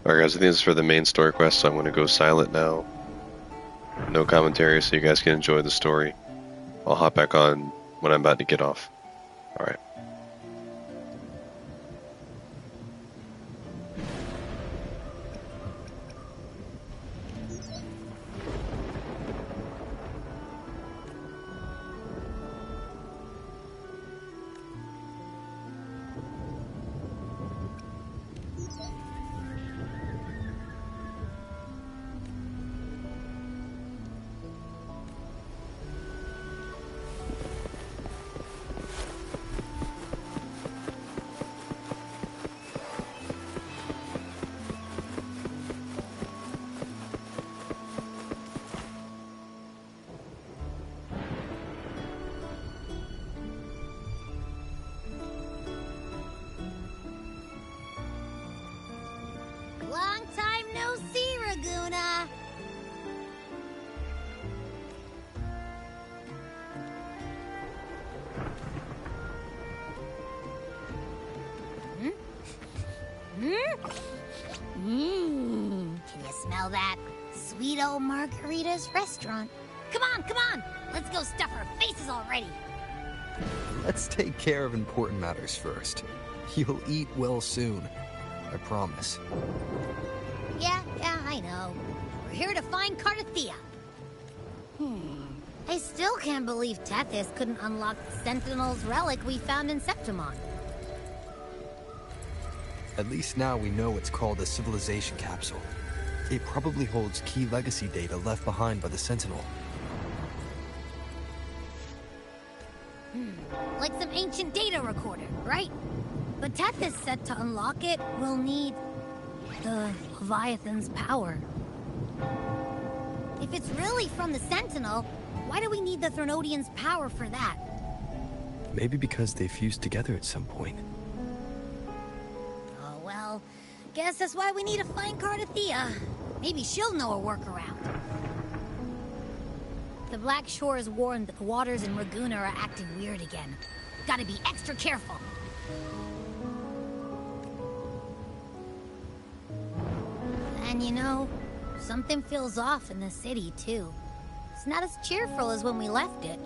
Alright guys, I think this is for the main story quest, so I'm going to go silent now. No commentary, so you guys can enjoy the story. I'll hop back on when I'm about to get off. Alright. Long time no see, Raguna. Can you smell that? Sweet old Margarita's restaurant. Come on, come on! Let's go stuff our faces already. Let's take care of important matters first. You'll eat well soon. I promise. Yeah, I know. We're here to find Cardathea. I still can't believe Tethys couldn't unlock the Sentinel's relic we found in Septimon. At least now we know it's called a civilization capsule. It probably holds key legacy data left behind by the Sentinel. Like some ancient data recorder, right? But Tethys said to unlock it, we'll need the Leviathan's power. If it's really from the Sentinel, why do we need the Threnodian's power for that? Maybe because they fused together at some point. Oh, well, guess that's why we need to find Cardathea. Maybe she'll know a workaround. The Black Shore is warned that the waters in Raguna are acting weird again. Gotta be extra careful. And you know, something feels off in the city, too. It's not as cheerful as when we left it.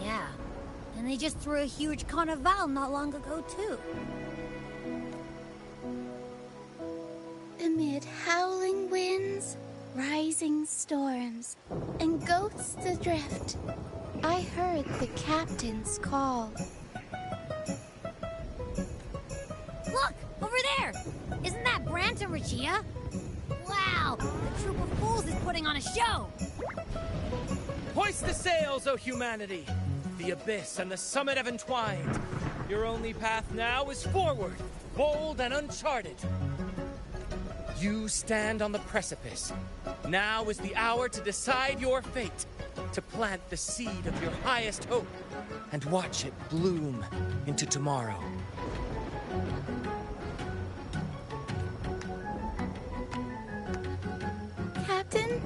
Yeah, and they just threw a huge carnival not long ago, too. Amid howling winds, rising storms, and ghosts adrift, I heard the captain's call. Look! Over there! Isn't that Brant and Regia? Wow! The troop of fools is putting on a show! Hoist the sails, O humanity! The abyss and the summit have entwined. Your only path now is forward, bold and uncharted. You stand on the precipice. Now is the hour to decide your fate, to plant the seed of your highest hope, and watch it bloom into tomorrow. Captain,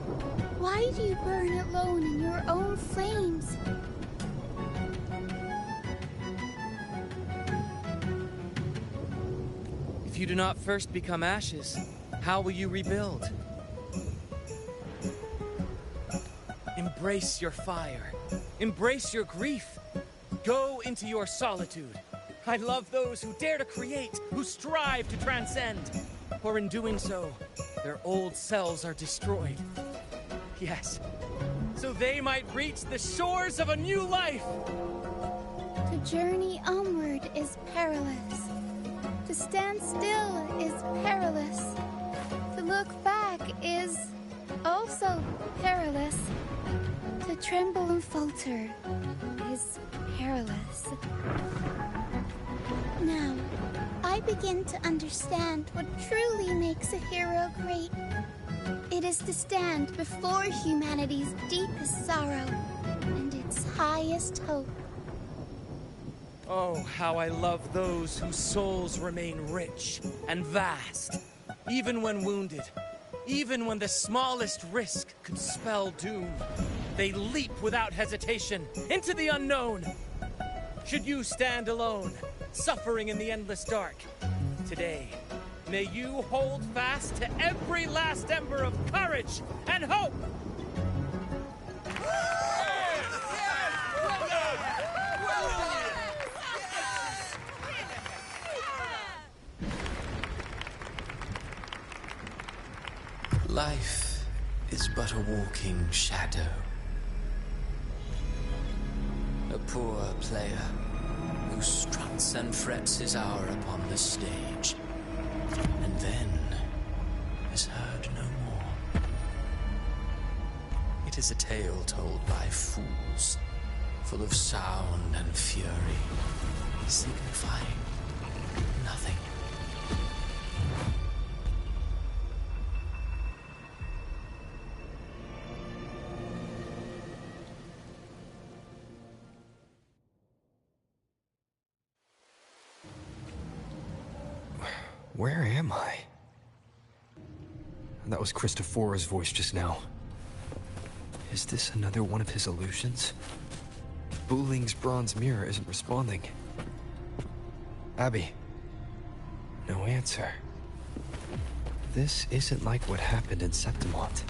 why do you burn alone in your own flames? If you do not first become ashes, how will you rebuild? Embrace your fire. Embrace your grief. Go into your solitude. I love those who dare to create, who strive to transcend. For in doing so, their old selves are destroyed. Yes, so they might reach the shores of a new life. To journey onward is perilous. To stand still is perilous. To look back is also perilous. To tremble and falter is perilous. Now, I begin to understand what truly makes a hero great. It is to stand before humanity's deepest sorrow and its highest hope. Oh, how I love those whose souls remain rich and vast, even when wounded. Even when the smallest risk could spell doom, they leap without hesitation into the unknown. Should you stand alone, suffering in the endless dark, today, may you hold fast to every last ember of courage and hope! Life is but a walking shadow. A poor player who struts and frets his hour upon the stage, and then is heard no more. It is a tale told by fools, full of sound and fury, signifying nothing. Where am I? That was Christophora's voice just now. Is this another one of his illusions? Buling's bronze mirror isn't responding. Abby. No answer. This isn't like what happened in Septimont.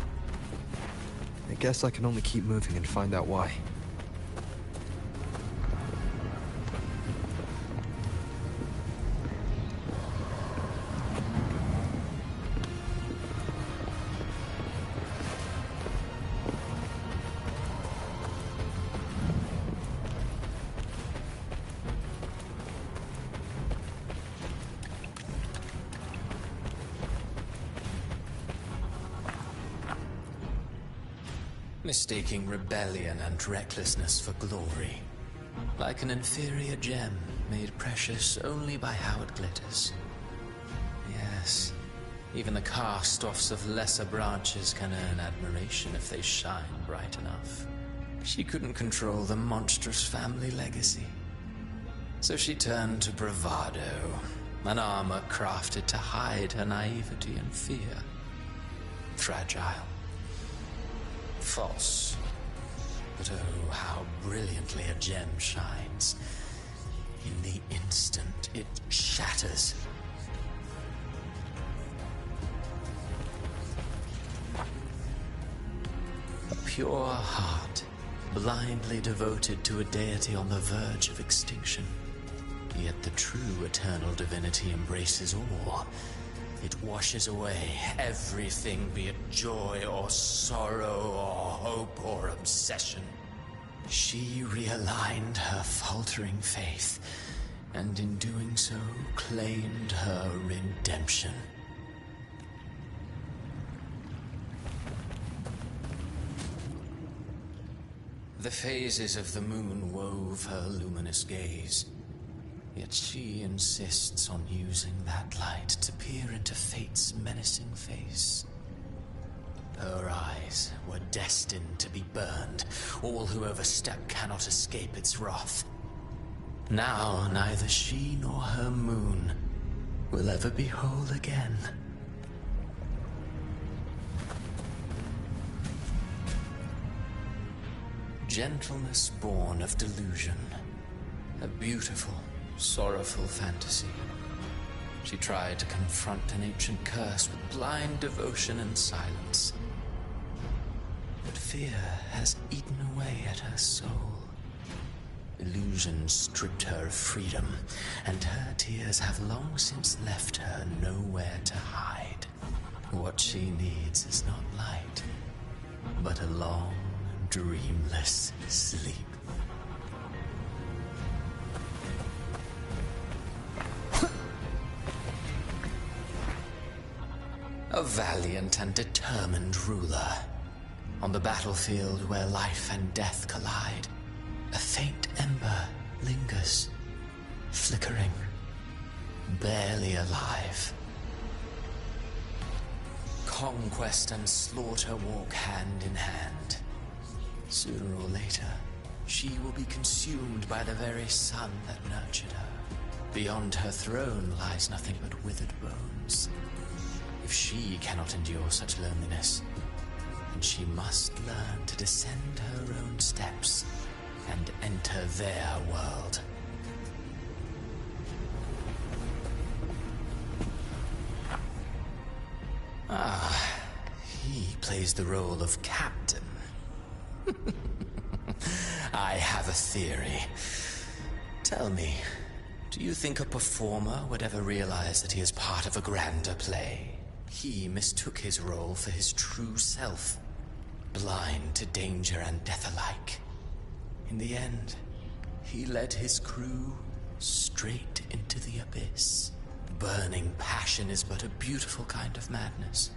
I guess I can only keep moving and find out why. Mistaking rebellion and recklessness for glory, like an inferior gem made precious only by how it glitters. Yes, even the cast-offs of lesser branches can earn admiration if they shine bright enough. She couldn't control the monstrous family legacy, so she turned to bravado, an armor crafted to hide her naivety and fear. Fragile. False. But oh, how brilliantly a gem shines. In the instant it shatters. A pure heart, blindly devoted to a deity on the verge of extinction. Yet the true eternal divinity embraces all. It washes away everything, be it joy or sorrow or hope or obsession. She realigned her faltering faith, and in doing so, claimed her redemption. The phases of the moon wove her luminous gaze. Yet she insists on using that light to peer into fate's menacing face. Her eyes were destined to be burned. All who overstep cannot escape its wrath. Now neither she nor her moon will ever be whole again. Gentleness born of delusion. A beautiful, sorrowful fantasy. She tried to confront an ancient curse with blind devotion and silence. But fear has eaten away at her soul. Illusion stripped her of freedom, and her tears have long since left her nowhere to hide. What she needs is not light, but a long, dreamless sleep. A valiant and determined ruler. On the battlefield where life and death collide, a faint ember lingers, flickering, barely alive. Conquest and slaughter walk hand in hand. Sooner or later, she will be consumed by the very sun that nurtured her. Beyond her throne lies nothing but withered bones. If she cannot endure such loneliness, then she must learn to descend her own steps and enter their world. Ah, he plays the role of captain. I have a theory. Tell me, do you think a performer would ever realize that he is part of a grander play? He mistook his role for his true self, blind to danger and death alike. In the end, he led his crew straight into the abyss. Burning passion is but a beautiful kind of madness.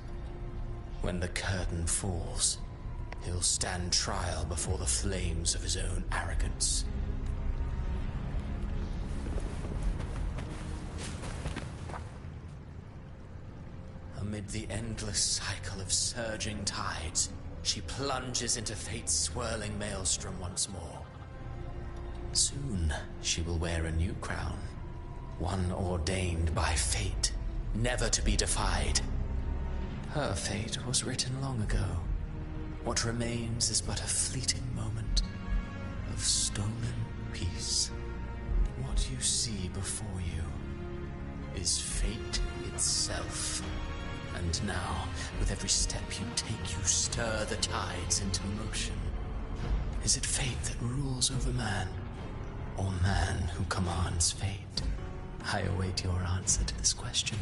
When the curtain falls, he'll stand trial before the flames of his own arrogance. Amid the endless cycle of surging tides, she plunges into fate's swirling maelstrom once more. Soon, she will wear a new crown, one ordained by fate, never to be defied. Her fate was written long ago. What remains is but a fleeting moment of stolen peace. What you see before you is fate itself. And now, with every step you take, you stir the tides into motion. Is it fate that rules over man, or man who commands fate? I await your answer to this question.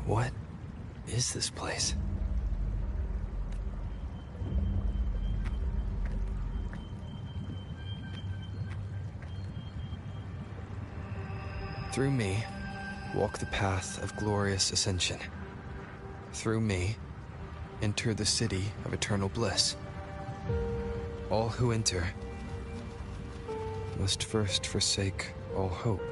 What is this place? Through me, walk the path of glorious ascension. Through me, enter the city of eternal bliss. All who enter must first forsake all hope.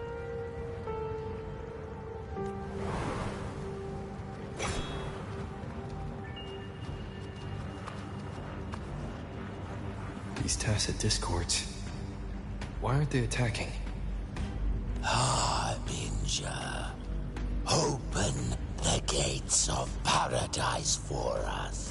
These tacit discords, why aren't they attacking? Harbinger, open the gates of paradise for us.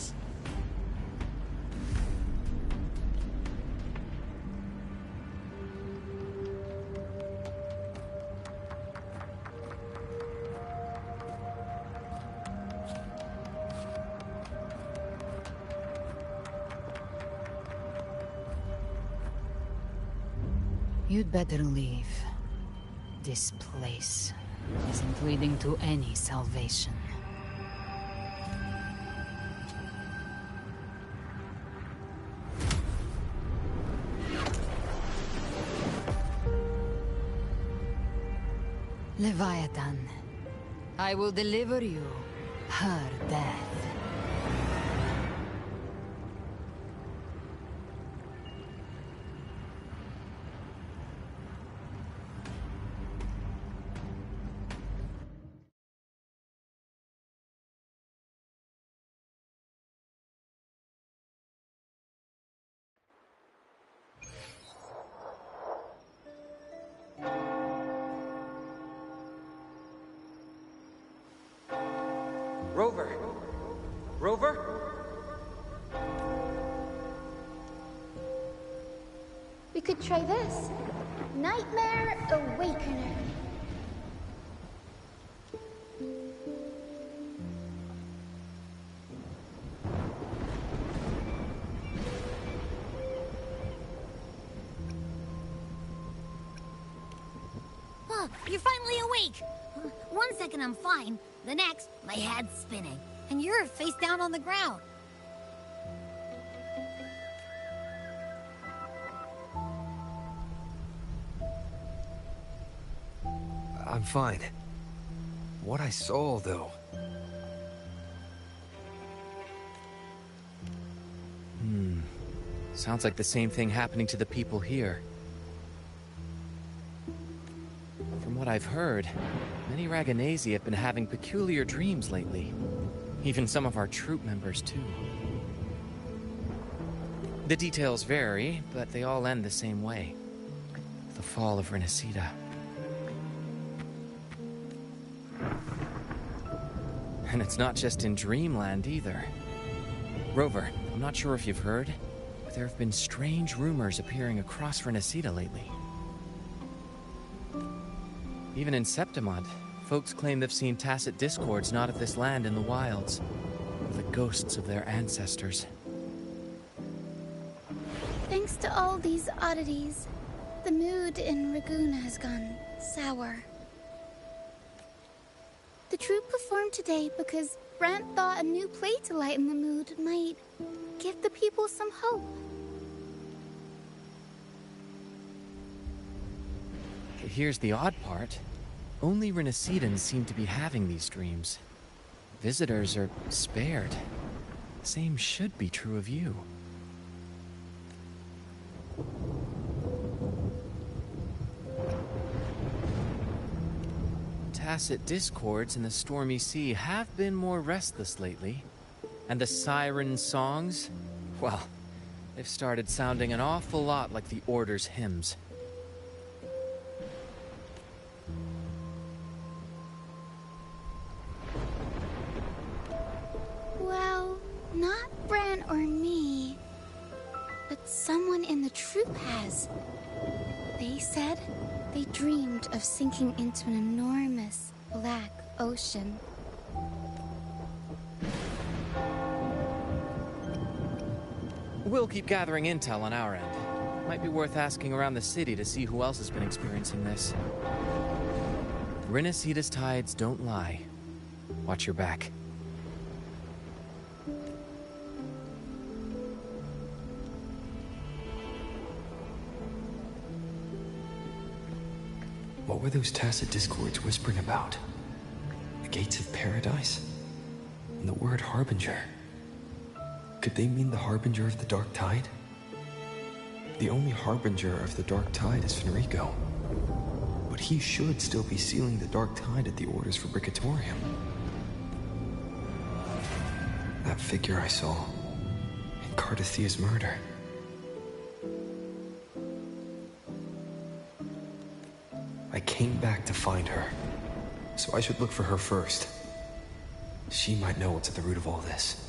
You'd better leave. This place isn't leading to any salvation. Leviathan, I will deliver you her death. Rover! Rover? We could try this. Nightmare Awakener. You're finally awake! 1 second I'm fine, the next, my head's spinning, and you're face down on the ground. I'm fine. What I saw, though... Sounds like the same thing happening to the people here. From what I've heard, many Raganesi have been having peculiar dreams lately. Even some of our troop members, too. The details vary, but they all end the same way. The fall of Rinascita. And it's not just in Dreamland, either. Rover, I'm not sure if you've heard, but there have been strange rumors appearing across Rinascita lately. Even in Septimont, folks claim they've seen tacit discords not of this land in the wilds, or the ghosts of their ancestors. Thanks to all these oddities, the mood in Ragoon has gone sour. The troupe performed today because Brant thought a new play to lighten the mood might give the people some hope. Here's the odd part. Only Rinascitans seem to be having these dreams. Visitors are spared. The same should be true of you. Tacit discords in the stormy sea have been more restless lately. And the siren songs, well, they've started sounding an awful lot like the Order's hymns. Well, not Bran or me, but someone in the troupe has. They said they dreamed of sinking into an enormous black ocean. We'll keep gathering intel on our end. Might be worth asking around the city to see who else has been experiencing this. Rinascita's tides don't lie. Watch your back. What were those tacit discords whispering about? The gates of paradise? And the word harbinger? Could they mean the harbinger of the dark tide? The only harbinger of the dark tide is Fenrico. But he should still be sealing the dark tide at the orders for Bricatorium. That figure I saw in Cardathia's murder. I came back to find her, so I should look for her first. She might know what's at the root of all this.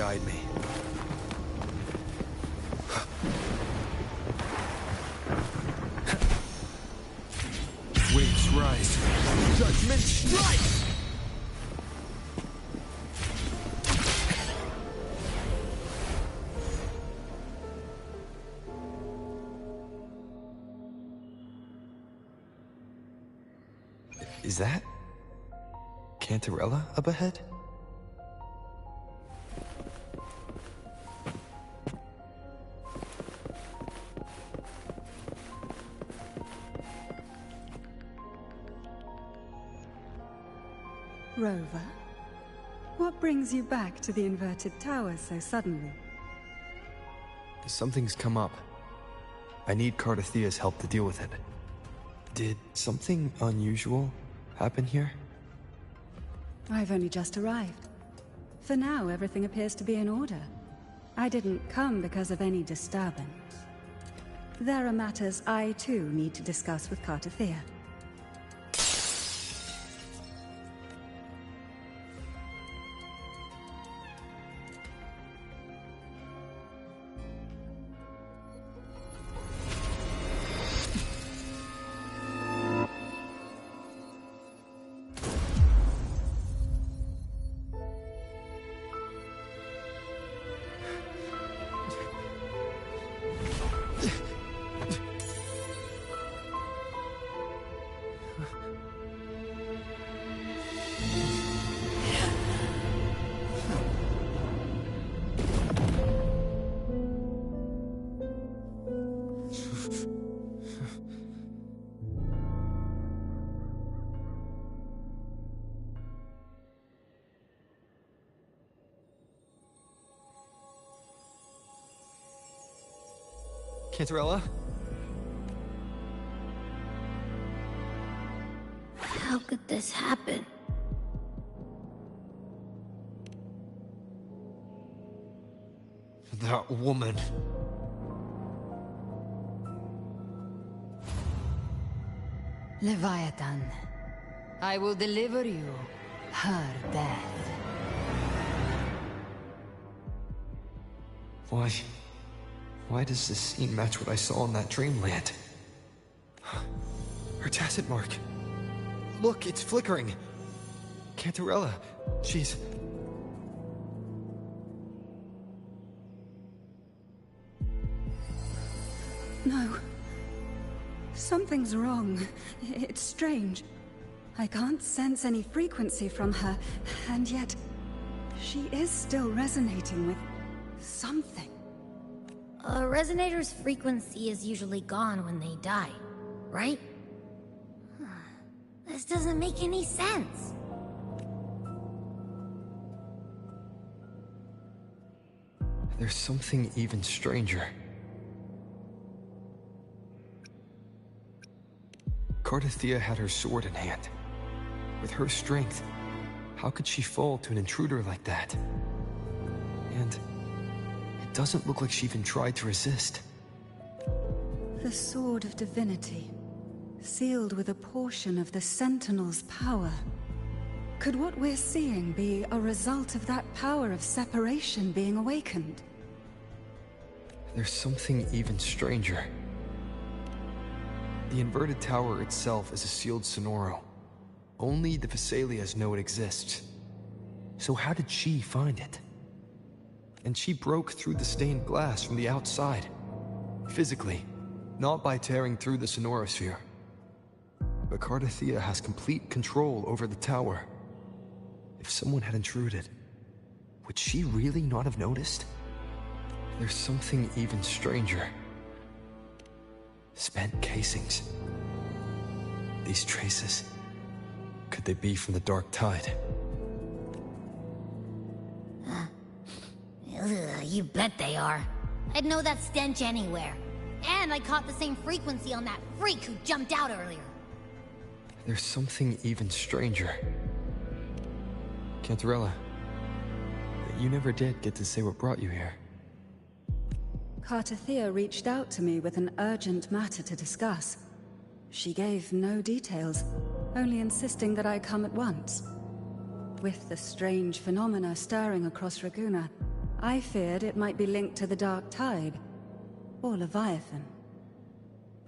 guide me. Wings rise. Judgment strike! Is that Cantarella up ahead? Rover, what brings you back to the inverted tower so suddenly? Something's come up. I need Cardathea's help to deal with it. Did something unusual happen here? I've only just arrived. For now, everything appears to be in order. I didn't come because of any disturbance. There are matters I, too, need to discuss with Cardathea. Cantarella? How could this happen? That woman. Leviathan, I will deliver you her death. Why does this scene match what I saw in that dreamland? Her tacit mark. Look, it's flickering. Cantarella, she's... No. Something's wrong. It's strange. I can't sense any frequency from her, and yet... she is still resonating with... something. A resonator's frequency is usually gone when they die, right? This doesn't make any sense. There's something even stranger. Cardathea had her sword in hand. With her strength, how could she fall to an intruder like that? And it doesn't look like she even tried to resist. The Sword of Divinity, sealed with a portion of the Sentinel's power. Could what we're seeing be a result of that power of separation being awakened? There's something even stranger. The inverted tower itself is a sealed Sonoro. Only the Vesalias know it exists. So how did she find it? And she broke through the stained glass from the outside. Physically, not by tearing through the Sonorosphere. But Cardathea has complete control over the tower. If someone had intruded, would she really not have noticed? There's something even stranger. Spent casings. These traces, could they be from the Dark Tide? You bet they are. I'd know that stench anywhere. And I caught the same frequency on that freak who jumped out earlier. There's something even stranger. Cantarella, you never did get to say what brought you here. Cardathea reached out to me with an urgent matter to discuss. She gave no details, only insisting that I come at once. With the strange phenomena stirring across Raguna, I feared it might be linked to the Dark Tide, or Leviathan.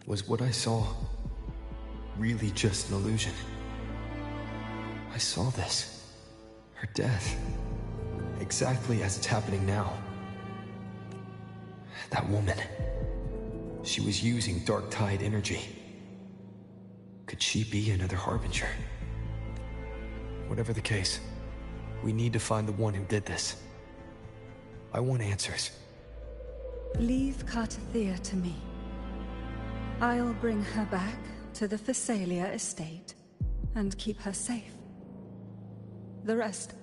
Was what I saw really just an illusion? I saw this. Her death. Exactly as it's happening now. That woman. She was using Dark Tide energy. Could she be another Harbinger? Whatever the case, we need to find the one who did this. I want answers. Leave Cartathea to me. I'll bring her back to the Phasalia estate and keep her safe. The rest,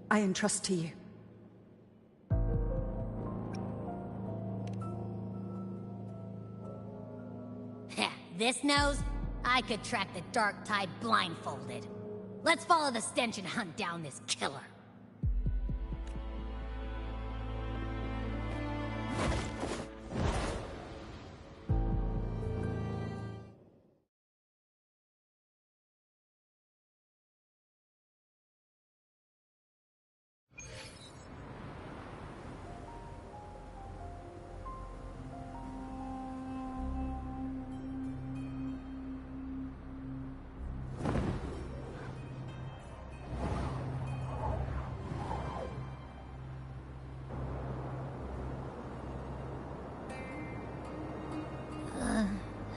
I entrust to you. Heh, this nose? I could track the Dark Tide blindfolded. Let's follow the stench and hunt down this killer.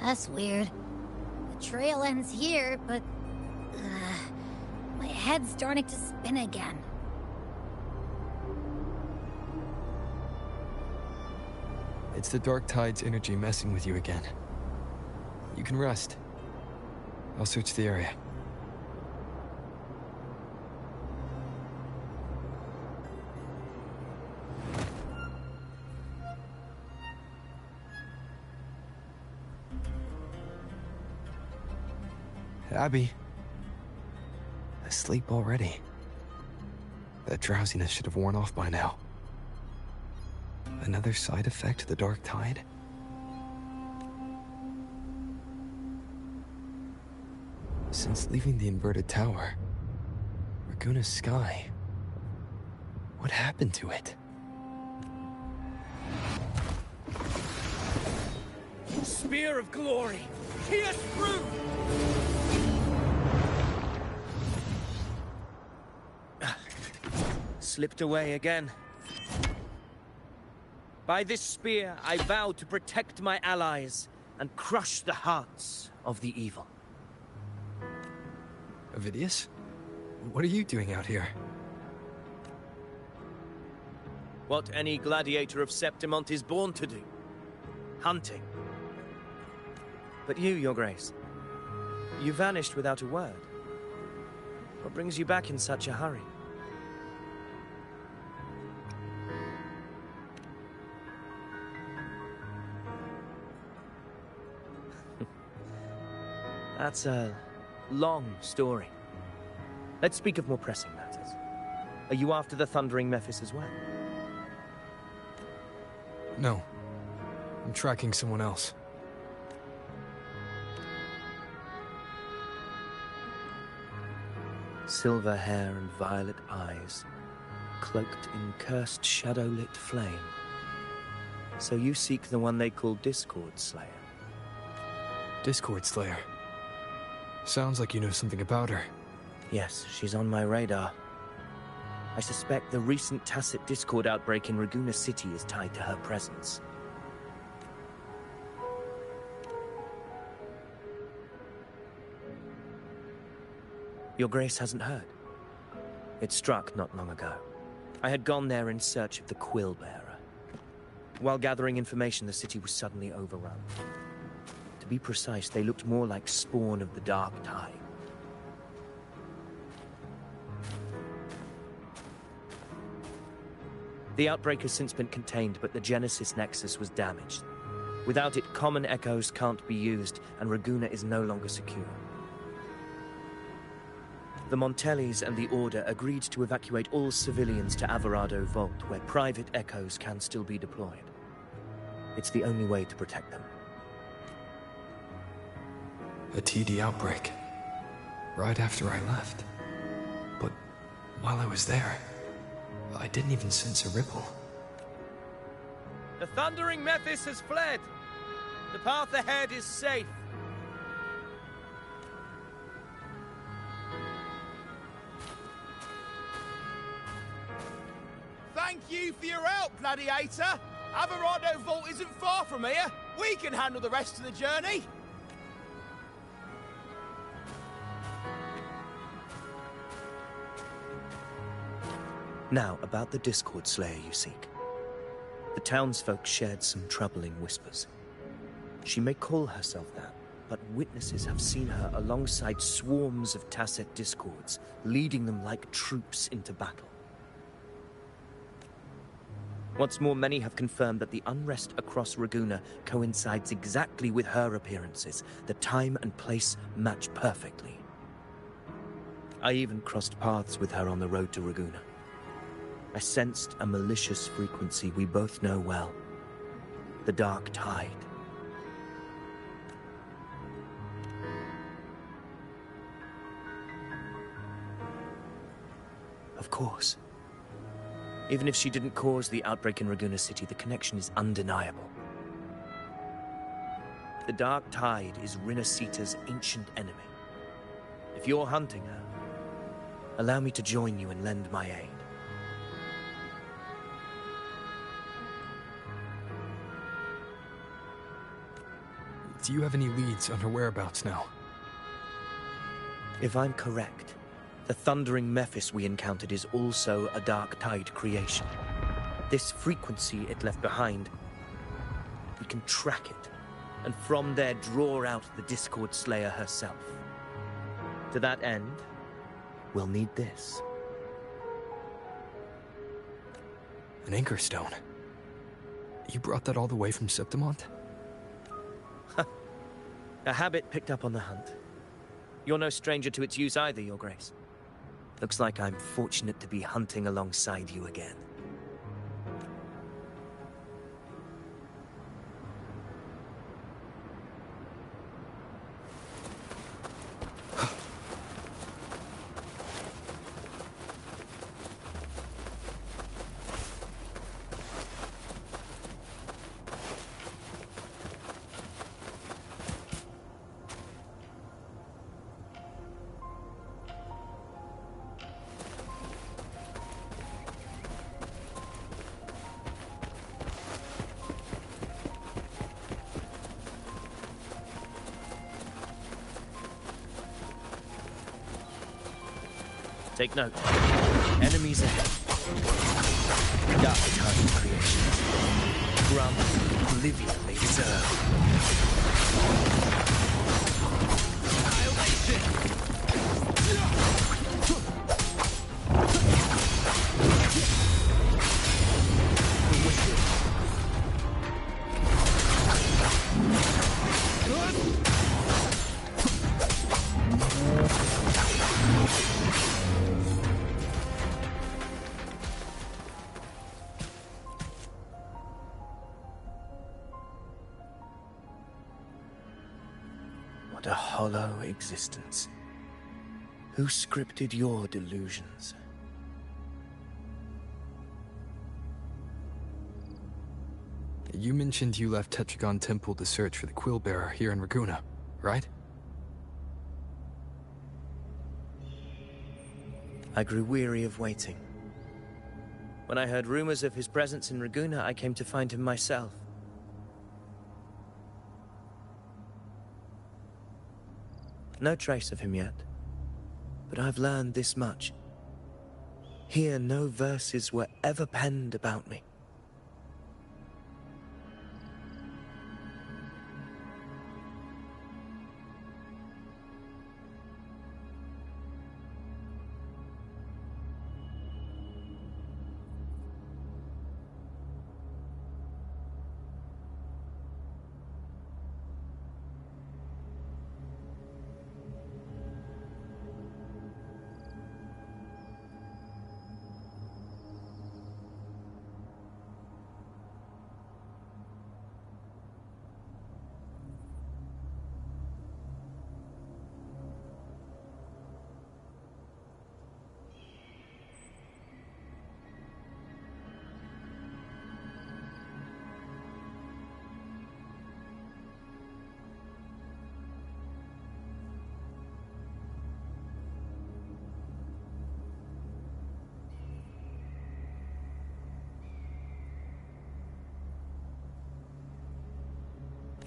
That's weird. The trail ends here, but... my head's starting to spin again. It's the Dark Tide's energy messing with you again. You can rest. I'll search the area. Abby. Asleep already. That drowsiness should have worn off by now. Another side effect of the Dark Tide? Since leaving the inverted tower, Raguna's sky... what happened to it? Spear of glory! Pierce through! Slipped away again. By this spear, I vow to protect my allies and crush the hearts of the evil. Avidius? What are you doing out here? What any gladiator of Septimont is born to do. Hunting. But you, Your Grace, you vanished without a word. What brings you back in such a hurry? That's a long story. Let's speak of more pressing matters. Are you after the Thundering Mephis as well? No. I'm tracking someone else. Silver hair and violet eyes, cloaked in cursed shadow-lit flame. So you seek the one they call Discord Slayer. Discord Slayer. Sounds like you know something about her. Yes, she's on my radar. I suspect the recent tacit Discord outbreak in Raguna City is tied to her presence. Your Grace hasn't heard. It struck not long ago. I had gone there in search of the Quill Bearer. While gathering information, the city was suddenly overrun. To be precise, they looked more like spawn of the Dark Tide. The outbreak has since been contained, but the Genesis Nexus was damaged. Without it, common echoes can't be used, and Raguna is no longer secure. The Montellis and the Order agreed to evacuate all civilians to Averado Vault, where private echoes can still be deployed. It's the only way to protect them. A TD outbreak. Right after I left. But while I was there, I I didn't even sense a ripple. The thundering Mephis has fled. The path ahead is safe. Thank you for your help, Gladiator. Averado Vault isn't far from here. We can handle the rest of the journey. Now, about the Discord Slayer you seek. The townsfolk shared some troubling whispers. She may call herself that, but witnesses have seen her alongside swarms of Tacet Discords, leading them like troops into battle. What's more, many have confirmed that the unrest across Raguna coincides exactly with her appearances. The time and place match perfectly. I even crossed paths with her on the road to Raguna. I sensed a malicious frequency we both know well. The Dark Tide. Of course. Even if she didn't cause the outbreak in Raguna City, the connection is undeniable. The Dark Tide is Rinascita's ancient enemy. If you're hunting her, allow me to join you and lend my aid. Do you have any leads on her whereabouts now? If I'm correct, the thundering Mephis we encountered is also a Dark Tide creation. This frequency it left behind, we can track it, and from there draw out the Discord Slayer herself. To that end, we'll need this. An anchor stone. You brought that all the way from Septimont? A habit picked up on the hunt. You're no stranger to its use either, Your Grace. Looks like I'm fortunate to be hunting alongside you again. Take note. Enemies ahead. Dark Tide creation. Grant oblivion they deserve. What a hollow existence. Who scripted your delusions? You mentioned you left Tetragon Temple to search for the Quill Bearer here in Raguna, right? I grew weary of waiting. When I heard rumors of his presence in Raguna, I came to find him myself. No trace of him yet, but I've learned this much. Here, no verses were ever penned about me.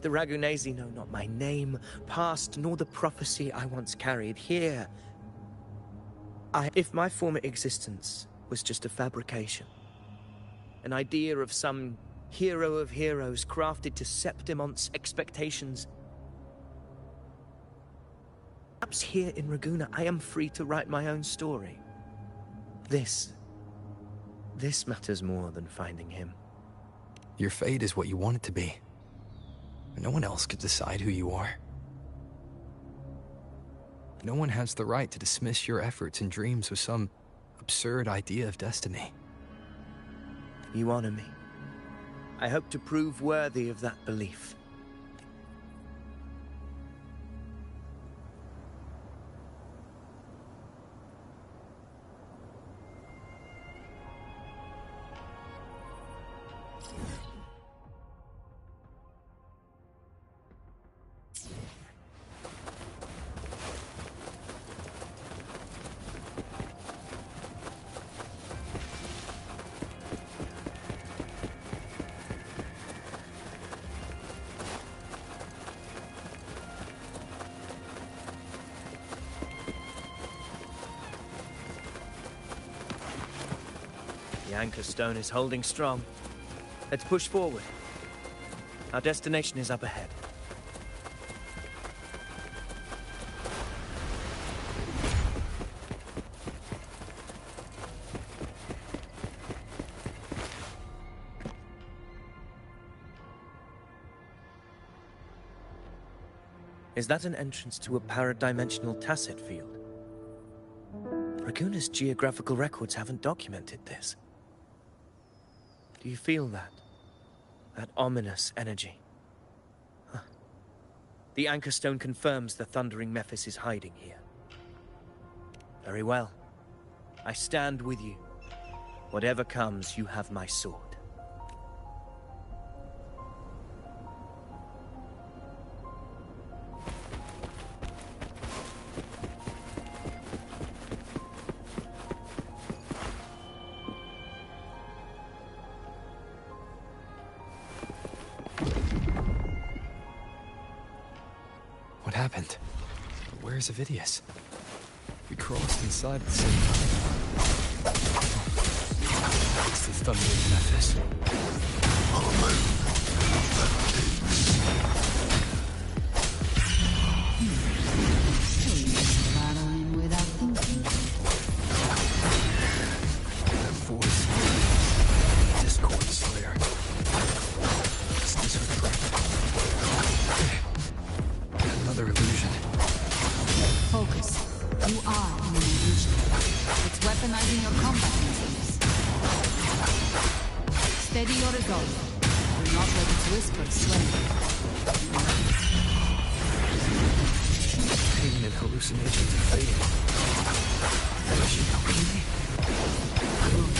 The Ragunesi know not my name, past, nor the prophecy I once carried. Here, if my former existence was just a fabrication, an idea of some hero of heroes crafted to Septimont's expectations, perhaps here in Raguna I am free to write my own story. This matters more than finding him. Your fate is what you want it to be. No one else could decide who you are. No one has the right to dismiss your efforts and dreams with some absurd idea of destiny. You honor me. I hope to prove worthy of that belief. The anchor stone is holding strong. Let's push forward. Our destination is up ahead. Is that an entrance to a paradimensional tacit field? Raguna's geographical records haven't documented this. Do you feel that? That ominous energy? Huh. The anchor stone confirms the thundering Mephis is hiding here. Very well. I stand with you. Whatever comes, you have my sword. What happened? Where's Avidius? We crossed inside at the same time. It's the thundering Mephis. Battling without thinking. That voice. Discord Slayer. Is this her threat? Another illusion. Focus. You are in an illusion. It's weaponizing your combat instincts. Steady your resolve. Do not let its whispers sway you. Pain and hallucinations are fading. Is she helping me? Good.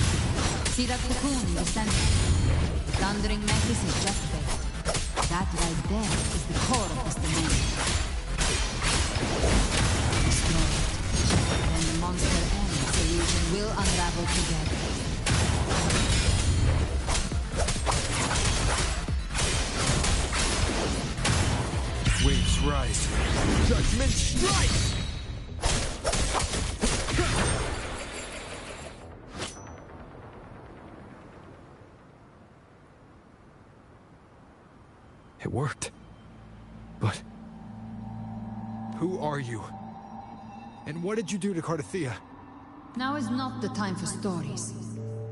See that cocoon in the center? The thundering Mephis is just there. That right there is the core of this domain. Destroy it. Then the monster and its illusion will unravel together. Waves rise. Judgment strikes! It worked. But who are you? And what did you do to Cardathea? Now is not the time for stories.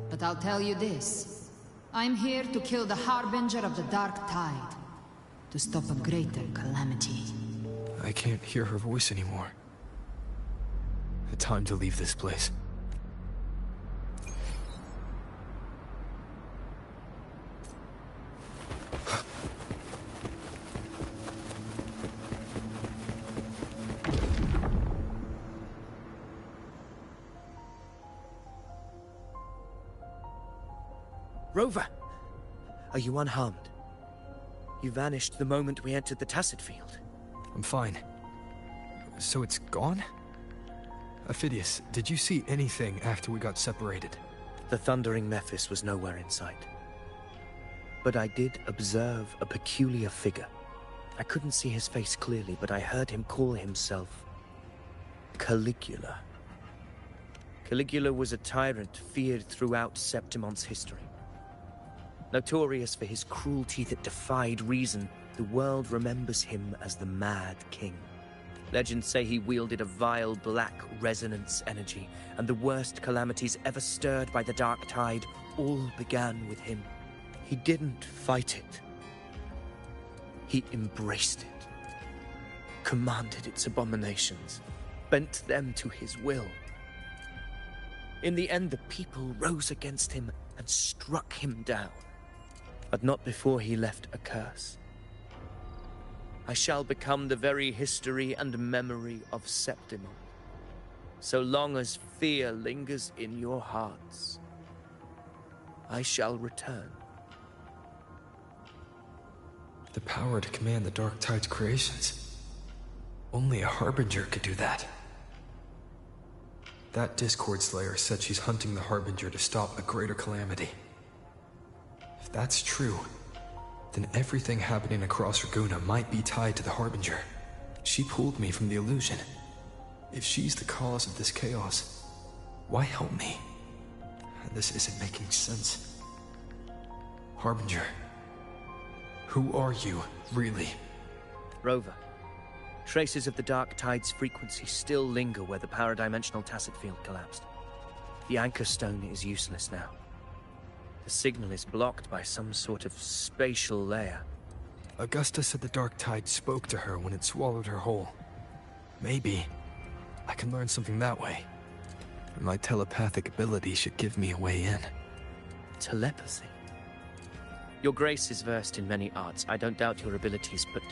But I'll tell you this. I'm here to kill the Harbinger of the Dark Tide. To stop a greater calamity. I can't hear her voice anymore. Time to leave this place. Rover! Are you unharmed? You vanished the moment we entered the Tacit Field. I'm fine. So it's gone? Aphidius, did you see anything after we got separated? The thundering Mephis was nowhere in sight. But I did observe a peculiar figure. I couldn't see his face clearly, but I heard him call himself Caligula. Caligula was a tyrant feared throughout Septimon's history. Notorious for his cruelty that defied reason, the world remembers him as the Mad King. Legends say he wielded a vile black resonance energy, and the worst calamities ever stirred by the Dark Tide all began with him. He didn't fight it. He embraced it, commanded its abominations, bent them to his will. In the end, the people rose against him and struck him down, but not before he left a curse. I shall become the very history and memory of Septimon, so long as fear lingers in your hearts. I shall return. The power to command the Dark Tide's creations. Only a Harbinger could do that. That Discord Slayer said she's hunting the Harbinger to stop a greater calamity. If that's true, then everything happening across Raguna might be tied to the Harbinger. She pulled me from the illusion. If she's the cause of this chaos, why help me? This isn't making sense. Harbinger, who are you, really? Rover, traces of the Dark Tide's frequency still linger where the paradimensional tacit field collapsed. The anchor stone is useless now. The signal is blocked by some sort of spatial layer. Augusta said the Dark Tide spoke to her when it swallowed her whole. Maybe I can learn something that way. My telepathic ability should give me a way in. Telepathy? Your Grace is versed in many arts. I don't doubt your abilities, but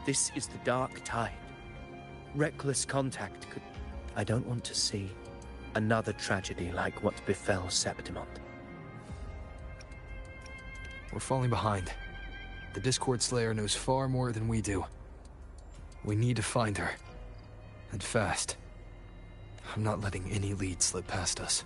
this is the Dark Tide. Reckless contact could... I don't want to see another tragedy like what befell Septimon. We're falling behind. The Discord Slayer knows far more than we do. We need to find her. And fast. I'm not letting any lead slip past us.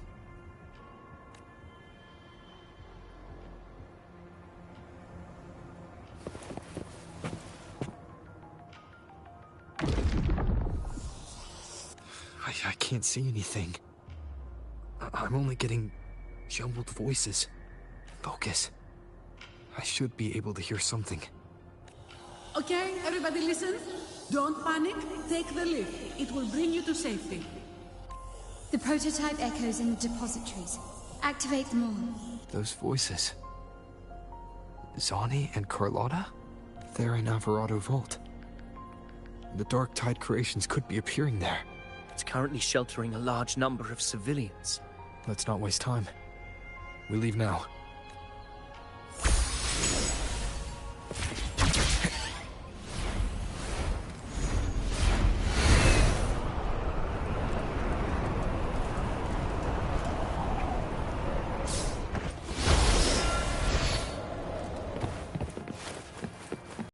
I can't see anything. I'm only getting jumbled voices. Focus. I should be able to hear something. Okay, everybody listen. Don't panic. Take the lift. It will bring you to safety. The prototype echoes in the depositories. Activate them all. Those voices. Zani and Carlotta? They're in Alvarado Vault. The Dark Tide creations could be appearing there. It's currently sheltering a large number of civilians. Let's not waste time. We leave now.